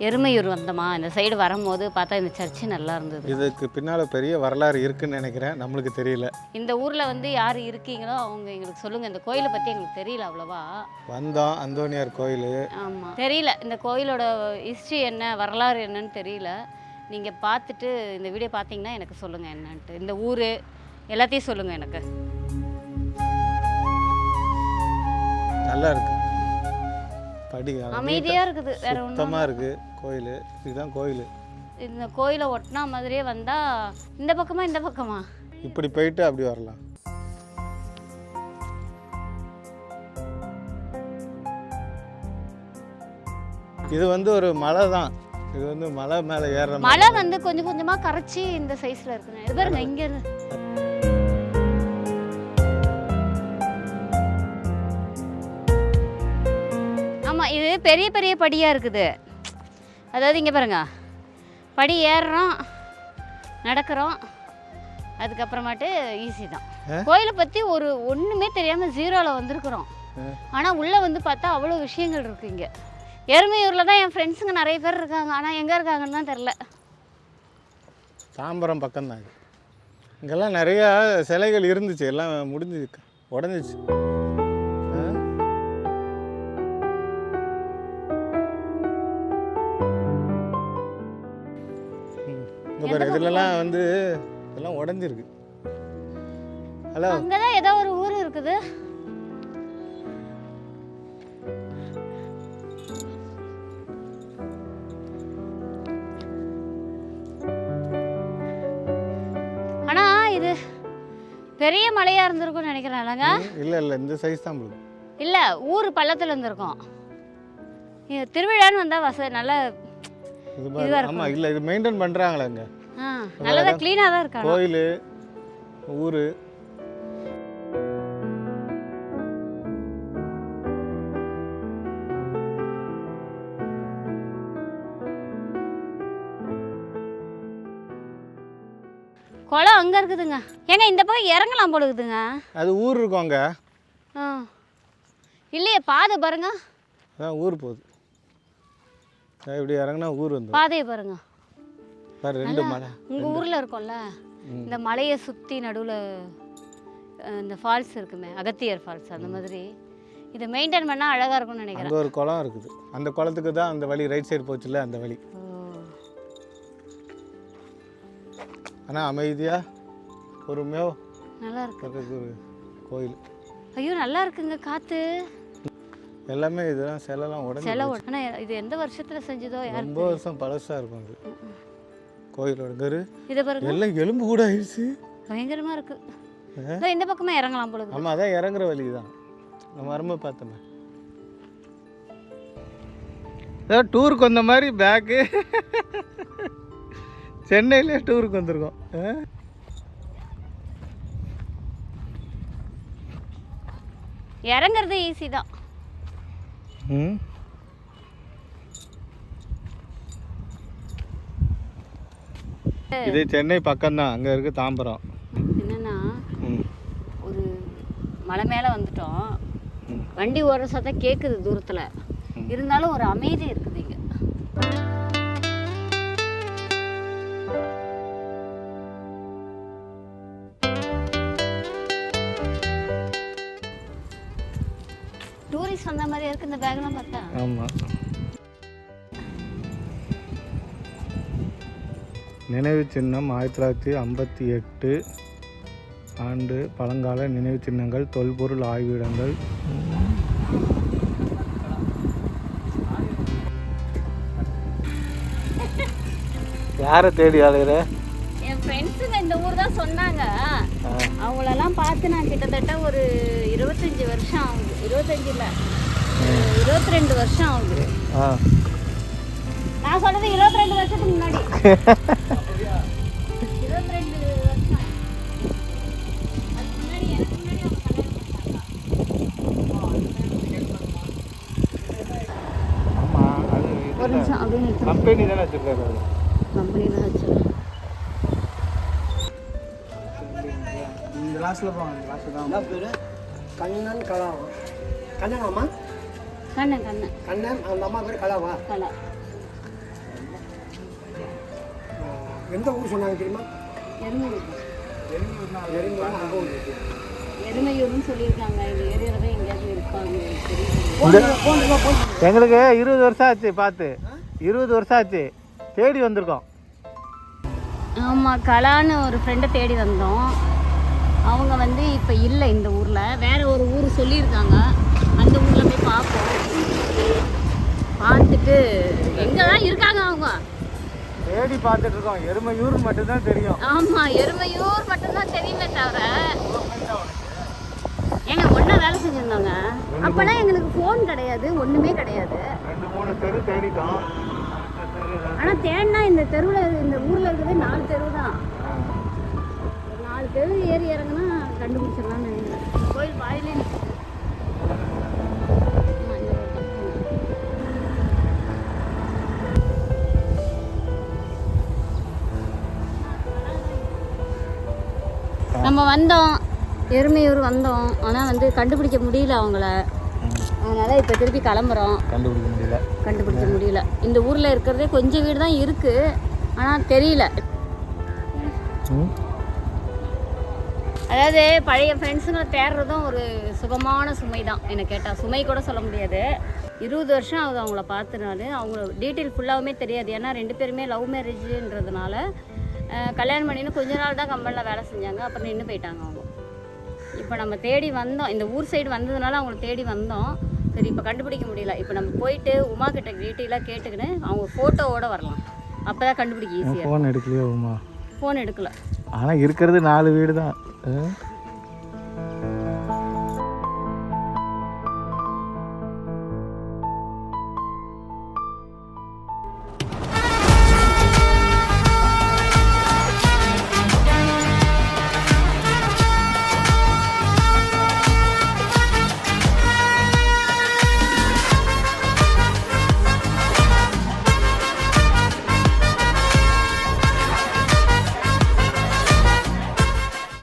எருமையூர் வந்தோமா, இந்த சைடு வரும்போது பார்த்தா இந்த சர்ச்சு நல்லா இருந்தது. இதுக்கு பின்னால் பெரிய வரலாறு இருக்குன்னு நினைக்கிறேன், நம்மளுக்கு தெரியல. இந்த ஊரில் வந்து யார் இருக்கீங்களோ அவங்க எங்களுக்கு சொல்லுங்கள். இந்த கோயிலை பற்றி எங்களுக்கு தெரியல அவ்வளோவா. வந்தோம், அந்தோனியார் கோயில். ஆமாம், தெரியல இந்த கோயிலோட ஹிஸ்ட்ரி என்ன, வரலாறு என்னன்னு தெரியல. நீங்கள் பார்த்துட்டு இந்த வீடியோ பார்த்தீங்கன்னா எனக்கு சொல்லுங்கள் என்னன்ட்டு, இந்த ஊர் எல்லாத்தையும் சொல்லுங்கள் எனக்கு. நல்லா இருக்கு, படி அமைதியாக இருக்குது, வேற ஒன்றும் சுத்தமாக இருக்குது கோயில். இதுதான் கோயில். இந்த கோயிலை ஒட்டினா மாதிரியே வந்தால் இந்த பக்கமா இந்த பக்கமா இப்படி போயிட்டு அப்படி வரலாம். இது வந்து ஒரு மலை தான். இது வந்து மலை மேலே ஏறுற மலை வந்து கொஞ்சம் கொஞ்சமாக கரைச்சி இந்த சைஸில் இருக்குங்க. இது பாருங்க இங்கே இருந்து. ஆமாம், இது பெரிய பெரிய படியாக இருக்குது. அதாவது இங்கே பாருங்க, படி ஏறுறோம், நடக்கிறோம், அதுக்கப்புறமாட்டு ஈஸி தான். கோயிலை பற்றி ஒன்றுமே தெரியாமல் ஜீரோவில் வந்திருக்கிறோம். ஆனால் உள்ளே வந்து பார்த்தா அவ்வளோ விஷயங்கள் இருக்குது. இங்கே எருமையூரில் தான் என் ஃப்ரெண்ட்ஸுங்க நிறைய பேர் இருக்காங்க, ஆனால் எங்கே இருக்காங்கன்னு தான் தெரில. தாம்பரம் பக்கம்தான். இங்கெல்லாம் நிறையா சிலைகள் இருந்துச்சு, எல்லாம் முடிஞ்சு உடஞ்சிச்சு. இதுலலாம் வந்து இதெல்லாம் உடஞ்சிருக்கு. ஹலோ, அங்கதான் ஏதோ ஒரு ஊர் இருக்குது. ஆனா இது பெரிய மலையா இருந்திருக்கும்னு நினைக்கிறேன். இல்லைங்க, இல்ல இந்த சைஸ் தான் இல்ல, ஊர் பள்ளத்துல இருந்திருக்கும். திருவிழான்னு வந்தா நல்ல ஆமா. இல்ல இது மெயின்டைன் பண்றாங்களா இங்க? நல்லதா க்ளீனா தான் இருக்கு கோயில் ஊரு. குளம் அங்க இருக்குதுங்க. ஏங்க இந்த பக்கம் இறங்கலாம் போல இருக்குதுங்க. அது ஊர் இருக்கும் அங்க. இல்லையே, பாதை பாருங்க. அதான் ஊர் போகுது. இப்படி இறங்கினா ஊர் வந்து பாதையை பாருங்க. பாரு, ரெண்டு மலை. உங்க ஊர்ல இருக்கும்ல, இந்த மலையை சுத்தி நடுவுல இந்த ஃபால்ஸ் இருக்குமே, அகத்தியர் ஃபால்ஸ், அந்த மாதிரி இதை மெயின்டைன் பண்ணா அழகா இருக்கும்னு நினைக்கிறேன். அங்க ஒரு குளம் இருக்குது. அந்த குளத்துக்கு தான் அந்த வழி ரைட் சைடு போச்சுல்ல, அந்த வழி. ஆனா அமைதியா பொறுமையா நல்லா இருக்கு ஒரு கோயில். ஐயோ நல்லா இருக்குங்க, காத்து எல்லாமே. இதெல்லாம் சிலைலாம் உடனே. ஆனா இது எந்த வருஷத்துல செஞ்சதோ, ரொம்ப வருஷம் பழசா இருக்கும் அது கோயிலோட கரு. இதை பாருங்க, எல்லாம் எலும்பு கூட ஆயிடுச்சு. பயங்கரமா இருக்கு. இந்த பக்கமா இறங்கலாம் போல. ஆமா, அதான் இறங்குற வழி தான். நம்ம வரும்போது பார்த்தோமே. ஏதாவது டூருக்கு வந்த மாதிரி பேக்கு. சென்னையிலே டூருக்கு வந்திருக்கோம். இறங்குறது ஈஸி தான். இது சென்னை பக்கம்தான். அங்கே இருக்கு தாம்பரம். என்னன்னா, ஒரு மலை மேலே வந்துட்டோம், வண்டி ஓடுற சத்தம் கேட்குது தூரத்தில், இருந்தாலும் ஒரு அமைதி இருக்குது இங்கே. டூரிஸ்ட் வந்த மாதிரியே இருக்கு இந்த பேக்லாம் பார்த்தா. ஆமாம். நினைவு சின்னம் 1958 ஆண்டு பழங்கால நினைவு சின்னங்கள், தொல்பொருள் ஆய்விடங்கள். யாரை தேடி அலையிற? என் ஃப்ரெண்ட்ஸுங்க இந்த ஊர் தான் சொன்னாங்க. அவங்களெல்லாம் பார்த்து நான் கிட்டத்தட்ட ஒரு 25 வருஷம் ஆகுது. 25 இல்லை, 22 வருஷம் ஆகுது. நான் சொல்றது 22 வருஷத்துக்கு முன்னாடி. 22 வருஷம். அதுக்கு முன்னாடி எனக்கு முன்னாடி அவங்க கல்யாணம் பண்ணாங்க. ஒரு நிமிஷம் அப்படின்னு கம்பெனி தானே வச்சிருக்காரு. கம்பெனி தான் வச்சிருக்கேன். இந்த லாஸ்ட்ல போவாங்க. இந்த லாஸ்ட்ல தான். என்ன பேரு? கண்ணன் கலாவா? கண்ணன் அம்மா? கண்ணன் கண்ணன் கண்ணன். அந்த அம்மா பேர் கலாவா? கலா. எந்த ஊர் சொன்னாங்க தெரியுமா? எருமையூர்னு சொல்லியிருக்காங்க. இந்த ஏரியாவில் தான் எங்கேயாவது இருப்பாங்க. எங்களுக்கு 20 வருஷம் ஆச்சு பார்த்து, 20 வருஷம் ஆச்சு தேடி வந்திருக்கோம். ஆமாம், கலான்னு ஒரு ஃப்ரெண்டை தேடி வந்தோம். அவங்க வந்து இப்போ இல்லை இந்த ஊரில், வேறு ஒரு ஊர் சொல்லியிருக்காங்க. அந்த ஊரில் போய் பார்ப்போம். பார்த்துட்டு எங்கே தான் இருக்காங்க அவங்க தேடி பார்த்துட்டு இருக்கோம். எருமையூர் மட்டும்தான் தெரியும். ஆமாம், எருமையூர் மட்டும்தான் தெரியுமே தவிர. ஏங்க ஒன்றா வேலை செஞ்சுருந்தாங்க. அப்போல்லாம் எங்களுக்கு ஃபோன் கிடையாது, ஒன்றுமே கிடையாது. 2-3 தெரு தேடிட்டோம். ஆனால் தேடினா இந்த தெருவில், இந்த ஊரில் இருக்கிறதே 4 தெரு தான். 4 தெரு ஏறி இறங்குனா கண்டுபிடிச்சிடலாம்னு நினைக்கிறேன். கோயில் வாயிலே நிற்கும். நம்ம வந்தோம், எருமையூர் வந்தோம். ஆனால் வந்து கண்டுபிடிக்க முடியல அவங்கள. அதனால் இப்போ திருப்பி கிளம்புறோம். கண்டுபிடிக்க முடியல. இந்த ஊரில் இருக்கிறதே கொஞ்சம் வீடு தான் இருக்குது, ஆனால் தெரியல. அதாவது பழைய ஃப்ரெண்ட்ஸுங்களை தேடுறதும் ஒரு சுகமான சுமை தான். என்னை கேட்டால் சுமை கூட சொல்ல முடியாது. 20 வருஷம் ஆகுது அவங்கள பார்த்துனால. அவங்க டீட்டெயில் ஃபுல்லாகவுமே தெரியாது. ஏன்னா 2 பேருமே லவ் மேரேஜுன்றதுனால கல்யாணம் பண்ணின்னு கொஞ்ச நாள் தான் கம்பெனியில் வேலை செஞ்சாங்க. அப்புறம் நின்று போயிட்டாங்க அவங்க. இப்போ நம்ம தேடி வந்தோம், இந்த ஊர் சைடு வந்ததுனால அவங்கள தேடி வந்தோம். சரி, இப்போ கண்டுபிடிக்க முடியல. இப்போ நம்ம போயிட்டு உமா கிட்ட டீட்டெயிலாக கேட்டுக்கின்னு அவங்க ஃபோட்டோவோடு வரலாம். அப்போ தான் கண்டுபிடிக்க ஈஸியாக. ஃபோன் எடுக்கலையோ உமா? ஃபோன் எடுக்கல. ஆனால் இருக்கிறது 4 வீடு தான்.